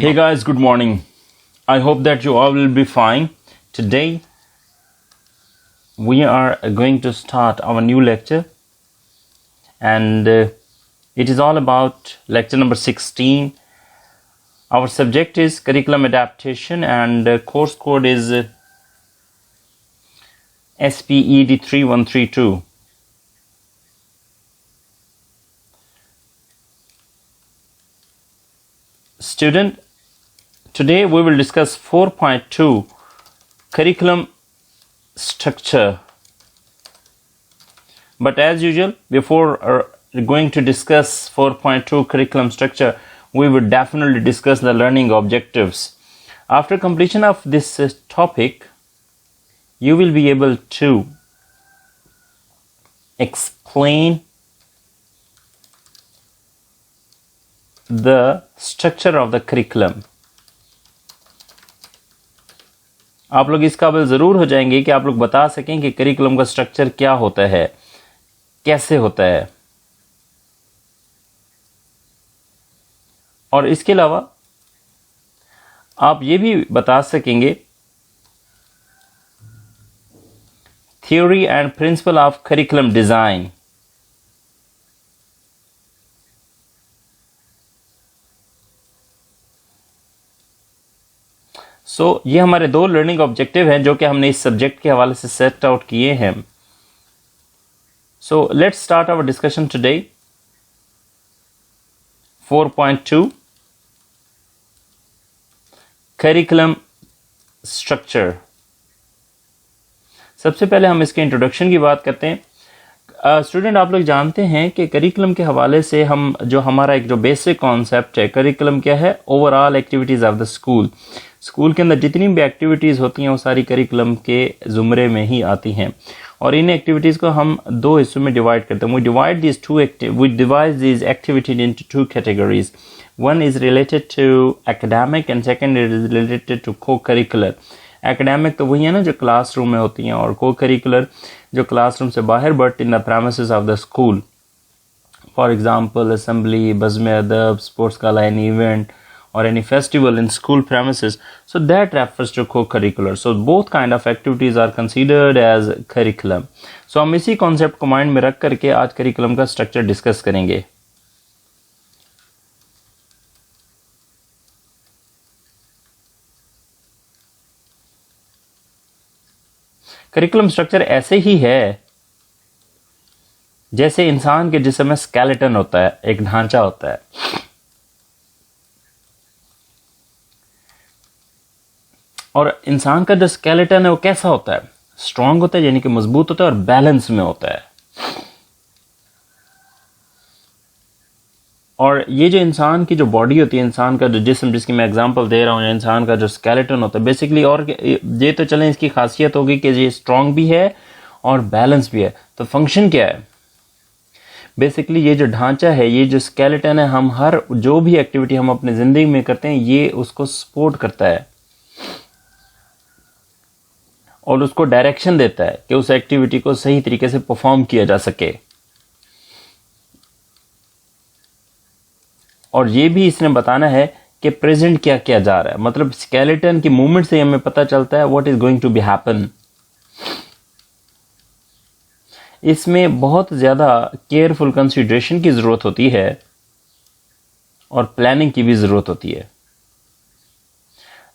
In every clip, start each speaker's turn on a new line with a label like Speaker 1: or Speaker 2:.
Speaker 1: Hey guys, good morning. I hope that you all will be fine. Today we are going to start our new lecture, and it is all about lecture number 16. Our subject is curriculum adaptation, and course code is SPED 3132. Student, today we will discuss 4.2 curriculum structure. But as usual, before going to discuss 4.2 curriculum structure, we would definitely discuss the learning objectives. After completion of this topic, you will be able to explain the structure of the curriculum. आप लोग इस काबिल ज़रूर हो जाएंगे कि आप लोग बता सकें कि करिकुलम का स्ट्रक्चर क्या होता है, कैसे होता है। और इसके अलावा आप ये भी बता सकेंगे theory and principle of curriculum design. ये हमारे दो लर्निंग ऑब्जेक्टिव हैं जो कि हमने इस सब्जेक्ट के हवाले से सेट आउट किए हैं। Let's start our discussion today. 4.2 curriculum structure. सबसे पहले हम इसके इंट्रोडक्शन की बात करते हैं। स्टूडेंट, आप लोग जानते हैं कि करिकुलम के हवाले से हम जो हमारा एक जो बेसिक कॉन्सेप्ट है, करिकुलम क्या है? Overall activities of the school. School के अंदर जितनी भी एक्टिविटीज़ होती हैं वो सारी करिकुलम के ज़ुमरे में ही आती हैं, और इन एक्टिविटीज़ को हम दो हिस्सों में डिवाइड करते हैं। We divide these activities into two categories. One is related to academic and second is related to cocurricular. Academic तो वही है ना जो क्लासरूम में होती हैं, और को करिकुलर जो क्लासरूम से बाहर but in the premises of the school. For example assembly, बज़्म अदब, स्पोर्ट्स का line event or any festival in school premises, so that refers to co-curricular. So both kind of activities are considered as curriculum. So हम इसी concept को mind में रख करके आज करिकुलम का स्ट्रक्चर डिस्कस करेंगे। करिकुलम स्ट्रक्चर ऐसे ही है जैसे इंसान के जिस्म में स्केलेटन होता है, एक ढांचा होता है। और इंसान का जो स्केलेटन है वो कैसा होता है? स्ट्रांग होता है, यानी कि मजबूत होता है, और बैलेंस में होता है। और ये जो इंसान की जो बॉडी होती है, इंसान का जो जिस्म, जिसकी मैं एग्जांपल दे रहा हूँ, इंसान का जो स्केलेटन होता है बेसिकली, और ये तो चलें इसकी खासियत होगी कि ये स्ट्रांग भी है और बैलेंस भी है। तो फंक्शन क्या है? बेसिकली ये जो ढांचा है, ये जो स्केलेटन है, हम हर जो भी एक्टिविटी हम अपनी ज़िंदगी में करते हैं ये उसको सपोर्ट करता है और उसको डायरेक्शन देता है कि उस एक्टिविटी को सही तरीके से परफॉर्म किया जा सके। और ये भी इसने बताना है कि प्रेजेंट क्या किया जा रहा है। मतलब स्केलेटन की मूवमेंट से हमें पता चलता है what is going to be happen. इसमें बहुत ज़्यादा केयरफुल कंसिडरेशन की ज़रूरत होती है और प्लानिंग की भी ज़रूरत होती है।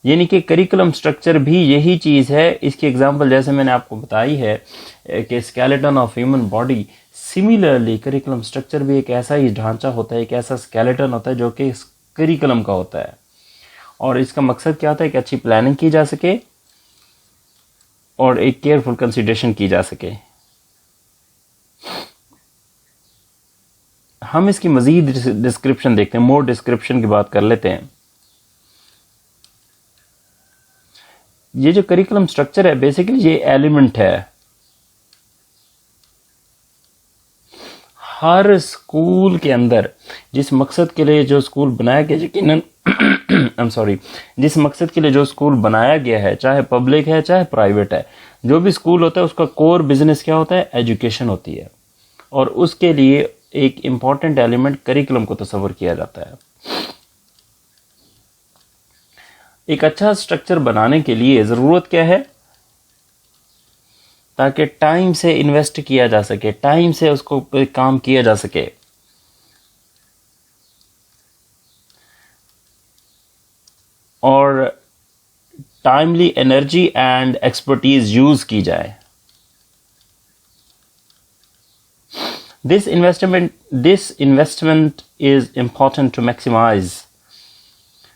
Speaker 1: यानी कि करिकुलम स्ट्रक्चर भी यही चीज़ है। इसकी एग्जांपल जैसे मैंने आपको बताई है कि skeleton of human body, similarly curriculum structure भी एक ऐसा ही ढांचा होता है, एक ऐसा स्केलेटन होता है जो कि करिकुलम का होता है। और इसका मकसद क्या होता है कि अच्छी प्लानिंग की जा सके और एक केयरफुल कंसिडरेशन की जा सके। हम इसकी मज़ीद डिस्क्रिप्शन देखते हैं, मोर डिस्क्रिप्शन की बात कर लेते हैं। ये जो करिकुलम स्ट्रक्चर है बेसिकली ये एलिमेंट है हर स्कूल के अंदर। जिस मकसद के लिए जो स्कूल बनाया गया, यकीनन जिस मकसद के लिए जो स्कूल बनाया गया है, चाहे पब्लिक है चाहे प्राइवेट है, जो भी स्कूल होता है उसका कोर बिजनेस क्या होता है? एजुकेशन होती है। और उसके लिए एक इम्पॉर्टेंट एलिमेंट करिकुलम को तस्वर किया जाता है। एक अच्छा स्ट्रक्चर बनाने के लिए ज़रूरत क्या है? ताकि टाइम से इन्वेस्ट किया जा सके, टाइम से उसको काम किया जा सके। और timely energy and expertise use की जाए। This investment is important to maximize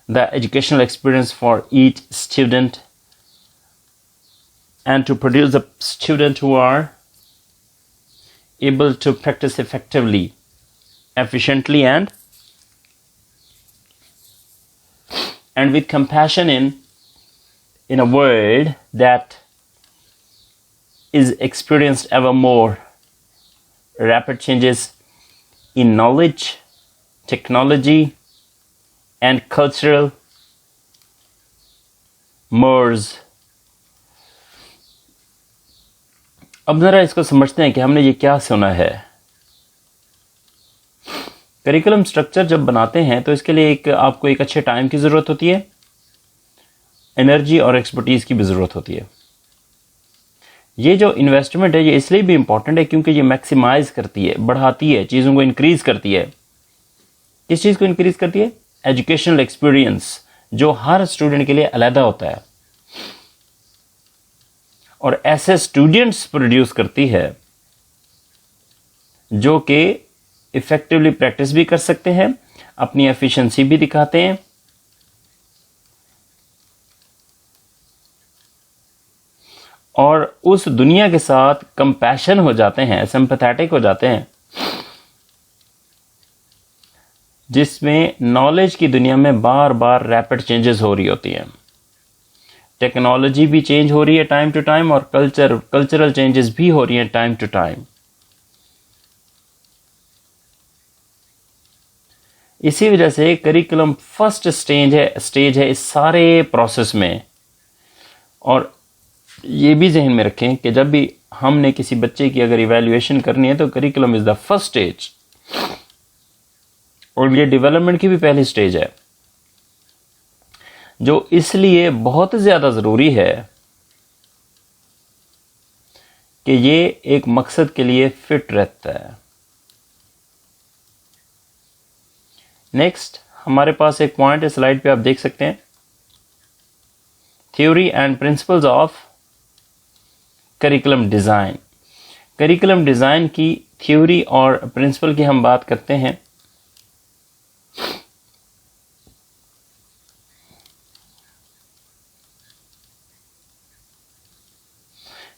Speaker 1: the educational experience for each student and to produce the students who are able to practice effectively, efficiently, and with compassion in a world that is experienced ever more rapid changes in knowledge, technology, and cultural mores. अब जरा इसको समझते हैं कि हमने ये क्या सुना है। करिकुलम स्ट्रक्चर जब बनाते हैं तो इसके लिए आपको एक अच्छे टाइम की ज़रूरत होती है, एनर्जी और एक्सपर्टीज़ की भी ज़रूरत होती है। ये जो इन्वेस्टमेंट है ये इसलिए भी इम्पॉर्टेंट है क्योंकि ये मैक्सिमाइज करती है, बढ़ाती है, चीज़ों को इंक्रीज़ करती है। किस चीज़ को इंक्रीज़ करती है? एजुकेशनल एक्सपीरियंस, जो हर स्टूडेंट के लिए अलग होता है, और ऐसे स्टूडेंट्स प्रोड्यूस करती है जो कि इफेक्टिवली प्रैक्टिस भी कर सकते हैं, अपनी एफिशिएंसी भी दिखाते हैं, और उस दुनिया के साथ कंपैशन हो जाते हैं, सिंपैथेटिक हो जाते हैं, जिसमें नॉलेज की दुनिया में बार बार रैपिड चेंजेस हो रही होती हैं। टेक्नोलॉजी भी चेंज हो रही है टाइम टू टाइम, और कल्चरल चेंजेस भी हो रही हैं टाइम टू टाइम। इसी वजह से करिकुलम फर्स्ट स्टेज है इस सारे प्रोसेस में। और ये भी जहन में रखें कि जब भी हमने किसी बच्चे की अगर इवैल्यूएशन करनी है तो curriculum is the first stage, और ये डेवलपमेंट की भी पहली स्टेज है, जो इसलिए बहुत ज़्यादा ज़रूरी है कि ये एक मकसद के लिए फिट रहता है। नेक्स्ट हमारे पास एक पॉइंट है, स्लाइड पे आप देख सकते हैं, theory and principles of curriculum design. Curriculum design की थ्योरी और प्रिंसिपल की हम बात करते हैं।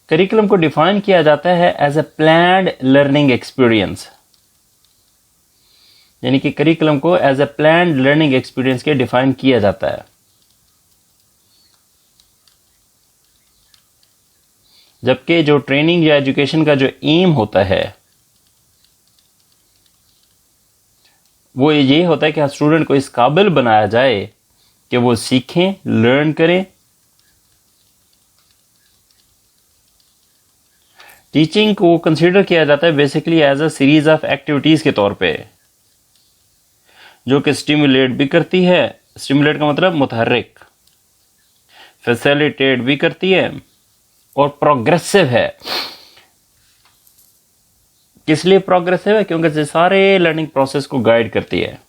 Speaker 1: करिकुलम को डिफाइन किया जाता है as a planned learning experience, यानी कि करिकुलम को as a planned learning experience के डिफाइन किया जाता है। जबकि जो ट्रेनिंग या एजुकेशन का जो एम होता है वो ये होता है कि स्टूडेंट को इस काबिल बनाया जाए कि वो सीखें, लर्न करें। टीचिंग को कंसीडर किया जाता है basically as a series of activities के तौर पे, जो कि स्टिमुलेट भी करती है, स्टिमुलेट का मतलब मुतहर्रिक, फैसिलिटेट भी करती है और प्रोग्रेसिव है। किस लिए प्रोग्रेसिव है? क्योंकि सारे लर्निंग प्रोसेस को गाइड करती है।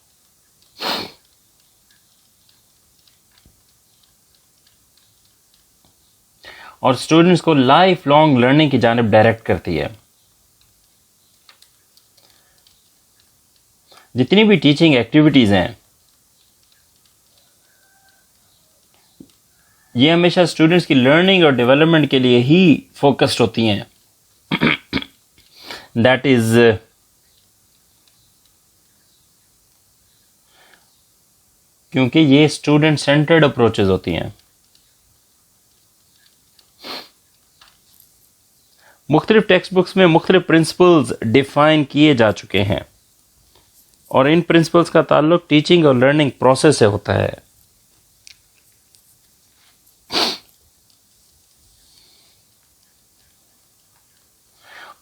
Speaker 1: और स्टूडेंट्स को लाइफ लॉन्ग लर्निंग की जानिब डायरेक्ट करती है। जितनी भी टीचिंग एक्टिविटीज हैं ये हमेशा स्टूडेंट्स की लर्निंग और डेवलपमेंट के लिए ही फोकस्ड होती हैं। दैट इज क्योंकि ये स्टूडेंट सेंटर्ड अप्रोचेस होती हैं। मुख्तलिफ टेक्स्ट बुक्स में मुख्तलिफ प्रिंसिपल्स डिफाइन किए जा चुके हैं और इन प्रिंसिपल्स का ताल्लुक टीचिंग और लर्निंग प्रोसेस से होता है।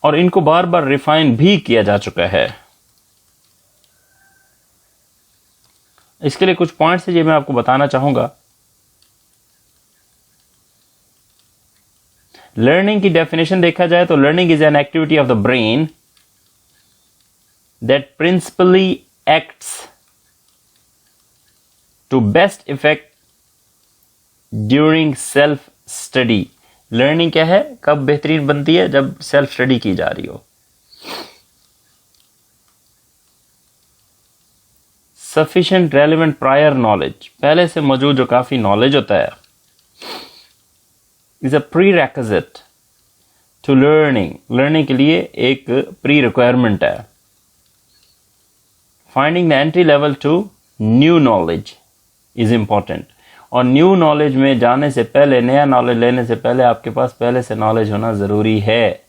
Speaker 1: और इनको बार बार रिफाइन भी किया जा चुका है। इसके लिए कुछ पॉइंट्स हैं जो मैं आपको बताना चाहूंगा। लर्निंग की डेफिनेशन देखा जाए तो learning is an activity of the brain that principally acts to best effect during self study. Learning क्या है, कब बेहतरीन बनती है, जब सेल्फ स्टडी की जा रही हो। सफिशिएंट रेलिवेंट प्रायर नॉलेज, पहले से मौजूद जो काफी नॉलेज होता है, is a prerequisite to learning, learning के लिए एक प्री रिक्वायरमेंट है। Finding the entry level to new knowledge is important, और न्यू नॉलेज में जाने से पहले, नया नॉलेज लेने से पहले आपके पास पहले से नॉलेज होना जरूरी है।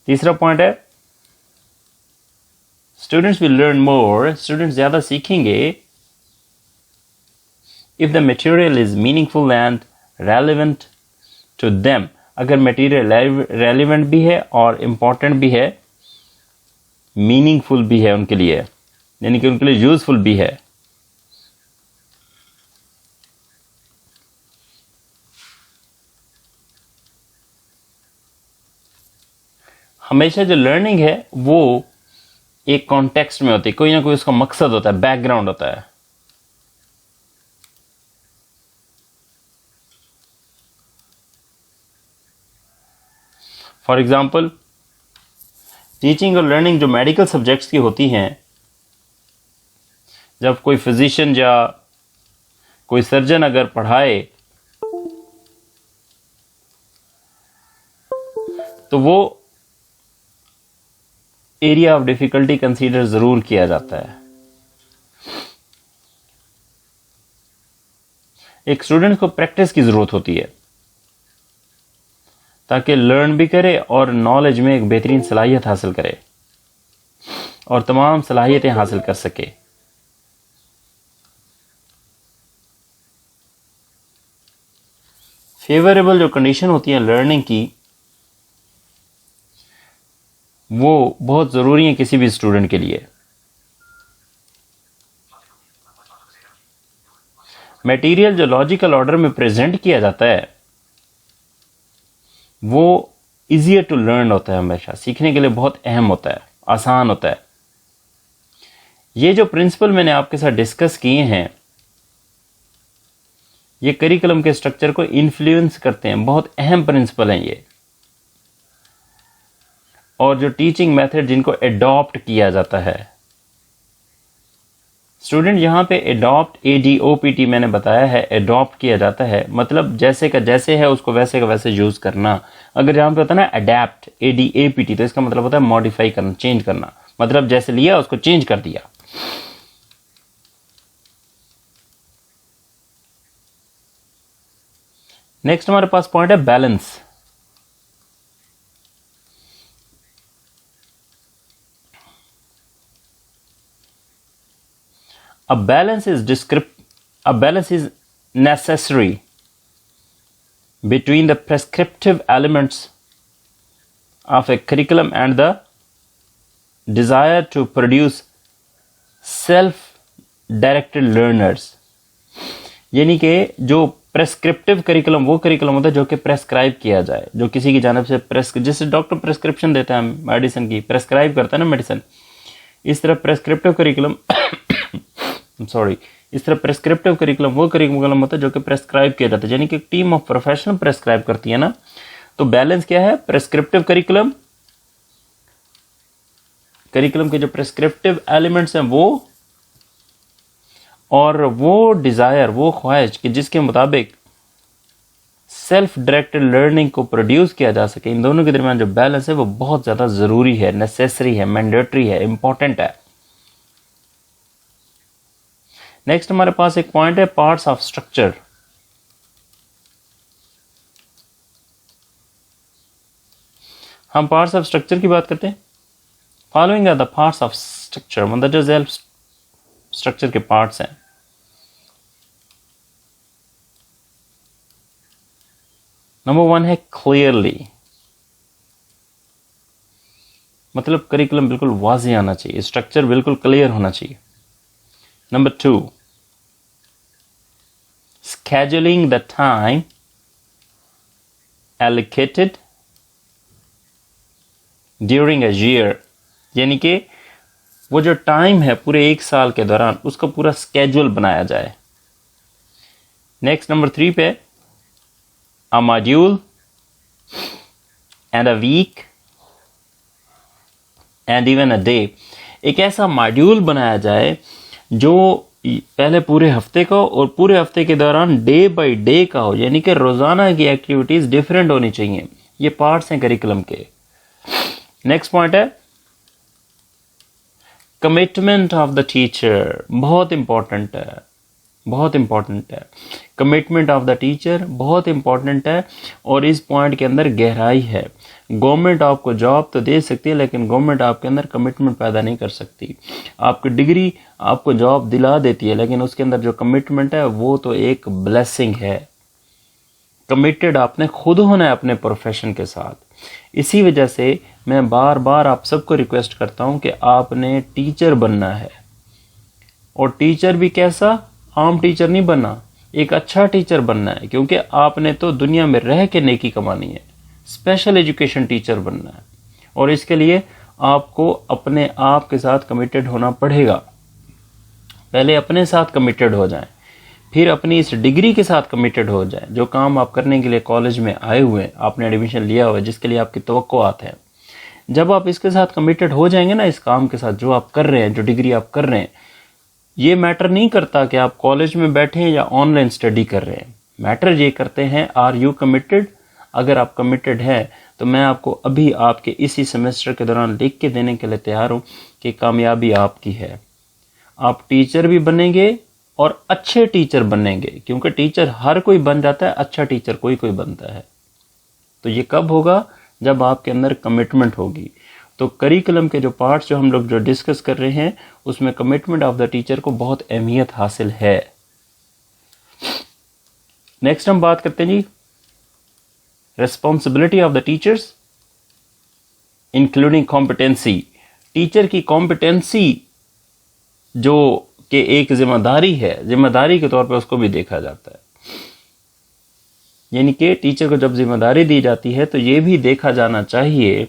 Speaker 1: तीसरा पॉइंट है students will learn more, students ज्यादा सीखेंगे if the material is meaningful and relevant to them, अगर मटेरियल रेलिवेंट भी है और इंपॉर्टेंट भी है, मीनिंगफुल भी है उनके लिए, यानी कि उनके लिए यूजफुल भी है। हमेशा जो लर्निंग है वो एक कॉन्टेक्स्ट में होती है, कोई ना कोई उसका मकसद होता है, बैकग्राउंड होता है। फॉर एग्जाम्पल टीचिंग और लर्निंग जो मेडिकल सब्जेक्ट्स की होती हैं, जब कोई फिजिशियन या कोई सर्जन अगर पढ़ाए तो वो एरिया ऑफ डिफिकल्टी कंसीडर जरूर किया जाता है। एक स्टूडेंट को प्रैक्टिस की जरूरत होती है ताकि लर्न भी करे और नॉलेज में एक बेहतरीन सलाहियत हासिल करे और तमाम सलाहियतें हासिल कर सके। फेवरेबल जो कंडीशन होती है लर्निंग की, वो बहुत जरूरी है किसी भी स्टूडेंट के लिए। मटेरियल जो लॉजिकल ऑर्डर में प्रेजेंट किया जाता है वो इजियर टू लर्न होता है, हमेशा सीखने के लिए बहुत अहम होता है, आसान होता है। ये जो प्रिंसिपल मैंने आपके साथ डिस्कस किए हैं ये करिकुलम के स्ट्रक्चर को इन्फ्लुएंस करते हैं, बहुत अहम प्रिंसिपल हैं ये। और जो टीचिंग मेथड जिनको एडॉप्ट किया जाता है, स्टूडेंट यहां पे एडॉप्ट, ADOPT मैंने बताया है, एडॉप्ट किया जाता है मतलब जैसे का जैसे है उसको वैसे का वैसे यूज करना। अगर यहां पे होता है ना अडेप्ट, ADAPT, तो इसका मतलब होता है मॉडिफाई करना, चेंज करना, मतलब जैसे लिया उसको चेंज कर दिया। नेक्स्ट हमारे पास पॉइंट है balance. A balance is necessary between the prescriptive elements of a curriculum and the desire to produce self-directed learners। यानी कि जो प्रेस्क्रिप्टिव करिकुलम वो करिकुलम होता है जो कि प्रेस्क्राइब किया जाए, जो किसी की जानिब से जैसे डॉक्टर प्रेस्क्रिप्शन देता है मेडिसिन की, प्रेस्क्राइब करता है ना मेडिसिन, इस तरह प्रेस्क्रिप्टिव करिकुलम इस तरह प्रेस्क्रिप्टिव करिकुलम वो करिकुलम होता है जो कि प्रेस्क्राइब किया जाता है, यानी कि एक टीम ऑफ प्रोफेशनल प्रेस्क्राइब करती है ना। तो बैलेंस क्या है, प्रेस्क्रिप्टिव करिकुलम के जो प्रेस्क्रिप्टिव एलिमेंट्स हैं वो, और वो डिजायर, वो ख्वाहिश कि जिसके मुताबिक सेल्फ डायरेक्टेड लर्निंग को प्रोड्यूस किया जा सके, इन दोनों के दरमियान जो बैलेंस है वो बहुत ज्यादा जरूरी है, नेसेसरी है, मैंडेटरी है, इंपॉर्टेंट है। नेक्स्ट हमारे पास एक पॉइंट है पार्ट्स ऑफ स्ट्रक्चर। हम पार्ट्स ऑफ स्ट्रक्चर की बात करते हैं। Following are the parts of structure, मतलब जो सेल्फ स्ट्रक्चर के पार्ट्स हैं। नंबर 1 है क्लियरली, मतलब करिकुलम बिल्कुल वाज़ेह आना चाहिए, स्ट्रक्चर बिल्कुल क्लियर होना चाहिए। Number 2, scheduling the time allocated during a year, यानी कि वो जो टाइम है पूरे एक साल के दौरान उसका पूरा स्केड्यूल बनाया जाए। नेक्स्ट नंबर 3 पे a module and a week and even a day, एक ऐसा मॉड्यूल बनाया जाए जो पहले पूरे हफ्ते का हो और पूरे हफ्ते के दौरान डे बाय डे का हो, यानी कि रोजाना की एक्टिविटीज डिफरेंट होनी चाहिए। ये पार्ट्स हैं करिकुलम के। नेक्स्ट पॉइंट है कमिटमेंट ऑफ द टीचर, बहुत इंपॉर्टेंट है, बहुत इंपॉर्टेंट है। कमिटमेंट ऑफ द टीचर बहुत इंपॉर्टेंट है और इस पॉइंट के अंदर गहराई है। गवर्नमेंट आपको जॉब तो दे सकती है लेकिन गवर्नमेंट आपके अंदर कमिटमेंट पैदा नहीं कर सकती। आपकी डिग्री आपको जॉब दिला देती है लेकिन उसके अंदर जो कमिटमेंट है वो तो एक ब्लेसिंग है। कमिटेड आपने खुद होना है अपने प्रोफेशन के साथ। इसी वजह से मैं बार बार आप सबको रिक्वेस्ट करता हूं कि आपने टीचर बनना है, और टीचर भी कैसा, आम टीचर नहीं बनना, एक अच्छा टीचर बनना है, क्योंकि आपने तो दुनिया में रह के नेकी कमानी है। स्पेशल एजुकेशन टीचर बनना है और इसके लिए आपको अपने आप के साथ कमिटेड होना पड़ेगा। पहले अपने साथ कमिटेड हो जाएं, फिर अपनी इस डिग्री के साथ कमिटेड हो जाएं। जो काम आप करने के लिए कॉलेज में आए हुए हैं, आपने एडमिशन लिया हुआ है, जिसके लिए आपकी तवक्कुआत है, जब आप इसके साथ कमिटेड हो जाएंगे ना, इस काम के साथ जो आप कर रहे हैं, जो डिग्री आप कर रहे हैं, ये मैटर नहीं करता कि आप कॉलेज में बैठे हैं या ऑनलाइन स्टडी कर रहे हैं। मैटर ये करते हैं आर यू कमिटेड। अगर आप कमिटेड हैं तो मैं आपको अभी आपके इसी सेमेस्टर के दौरान लिख के देने के लिए तैयार हूं कि कामयाबी आपकी है। आप टीचर भी बनेंगे और अच्छे टीचर बनेंगे, क्योंकि टीचर हर कोई बन जाता है, अच्छा टीचर कोई कोई बनता है। तो ये कब होगा, जब आपके अंदर कमिटमेंट होगी। तो करिकुलम के जो पार्ट्स जो हम लोग जो डिस्कस कर रहे हैं उसमें कमिटमेंट ऑफ द टीचर को बहुत अहमियत हासिल है। नेक्स्ट हम बात करते हैं जी responsibility of the teachers including competency. Teacher की कॉम्पिटेंसी जो कि एक जिम्मेदारी है, जिम्मेदारी के तौर पर उसको भी देखा जाता है। यानी कि टीचर को जब जिम्मेदारी दी जाती है तो ये भी देखा जाना चाहिए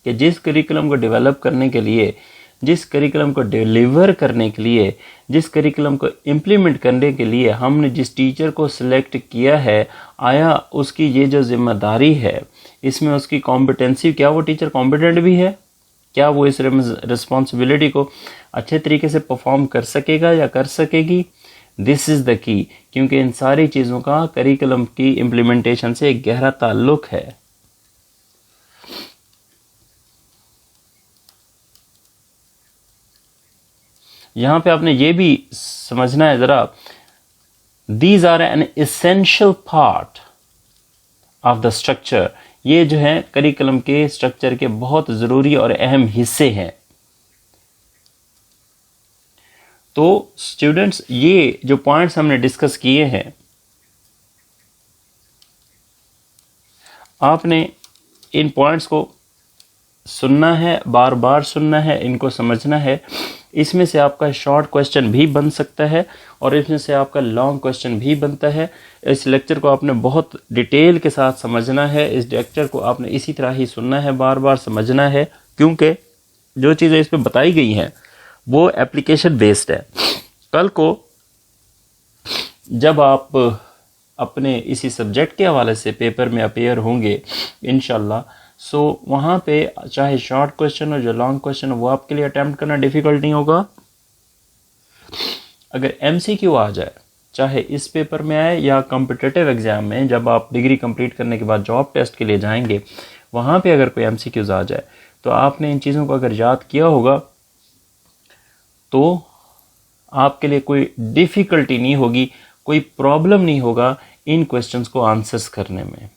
Speaker 1: कि जिस करिकुलम को डेवलप करने के लिए, जिस करिकुलम को डिलीवर करने के लिए, जिस करिकुलम को इम्प्लीमेंट करने के लिए हमने जिस टीचर को सिलेक्ट किया है, आया उसकी ये जो जिम्मेदारी है इसमें उसकी कॉम्पिटेंसी, क्या वो टीचर कॉम्पिटेंट भी है, क्या वो इस रिस्पॉन्सिबिलिटी को अच्छे तरीके से परफॉर्म कर सकेगा या कर सकेगी। दिस इज़ द की, क्योंकि इन सारी चीज़ों का करिकुलम की इम्प्लीमेंटेशन से एक गहरा ताल्लुक है। यहां पे आपने ये भी समझना है जरा, these are an essential part of the structure. ये जो है करिकुलम के स्ट्रक्चर के बहुत जरूरी और अहम हिस्से हैं। तो स्टूडेंट्स, ये जो पॉइंट्स हमने डिस्कस किए हैं, आपने इन पॉइंट्स को सुनना है, बार बार सुनना है, इनको समझना है। इसमें से आपका शॉर्ट क्वेश्चन भी बन सकता है और इसमें से आपका लॉन्ग क्वेश्चन भी बनता है। इस लेक्चर को आपने बहुत डिटेल के साथ समझना है। इस लेक्चर को आपने इसी तरह ही सुनना है, बार बार समझना है, क्योंकि जो चीज़ें इस पर बताई गई हैं वो एप्लीकेशन बेस्ड है। कल को जब आप अपने इसी सब्जेक्ट के हवाले से पेपर में अपेयर होंगे इंशाल्लाह, सो वहाँ पे चाहे शॉर्ट क्वेश्चन हो जो लॉन्ग क्वेश्चन हो वो आपके लिए अटेम्प्ट करना डिफ़िकल्ट नहीं होगा। अगर MCQ आ जाए, चाहे इस पेपर में आए या कॉम्पिटिटिव एग्ज़ाम में, जब आप डिग्री कंप्लीट करने के बाद जॉब टेस्ट के लिए जाएंगे, वहाँ पे अगर कोई MCQs आ जाए तो आपने इन चीज़ों को अगर याद किया होगा तो आपके लिए कोई डिफ़िकल्टी नहीं होगी, कोई प्रॉब्लम नहीं होगा इन क्वेश्चंस को आंसर्स करने में।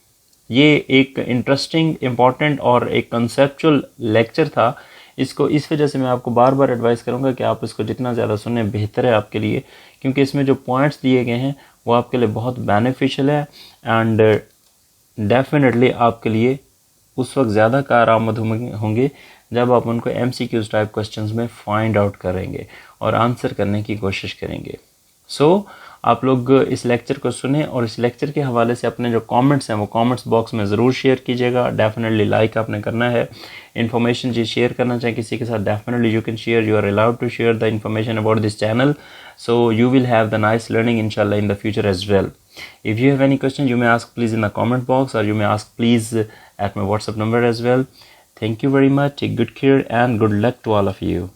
Speaker 1: ये एक इंटरेस्टिंग, इम्पॉर्टेंट और एक कंसेप्चुअल लेक्चर था। इसको इस वजह से मैं आपको बार बार एडवाइस करूंगा कि आप इसको जितना ज़्यादा सुनें बेहतर है आपके लिए, क्योंकि इसमें जो पॉइंट्स दिए गए हैं वो आपके लिए बहुत बेनिफिशियल है एंड डेफिनेटली आपके लिए उस वक्त ज़्यादा कारआमद होंगे जब आप उनको MCQs टाइप क्वेश्चंस में फाइंड आउट करेंगे और आंसर करने की कोशिश करेंगे। सो आप लोग इस लेक्चर को सुने और इस लेक्चर के हवाले से अपने जो कमेंट्स हैं वो कमेंट्स बॉक्स में ज़रूर शेयर कीजिएगा। डेफिनेटली लाइक आपने करना है। इन्फॉर्मेशन जी शेयर करना चाहें किसी के साथ, definitely you can share, you are allowed to share the information about this channel, so you will have the nice learning inshallah in the future as well. If you have any question, you may ask please in the comment box, or you may ask please at my WhatsApp number as well. Thank you very much. Take good care and good luck to all of you.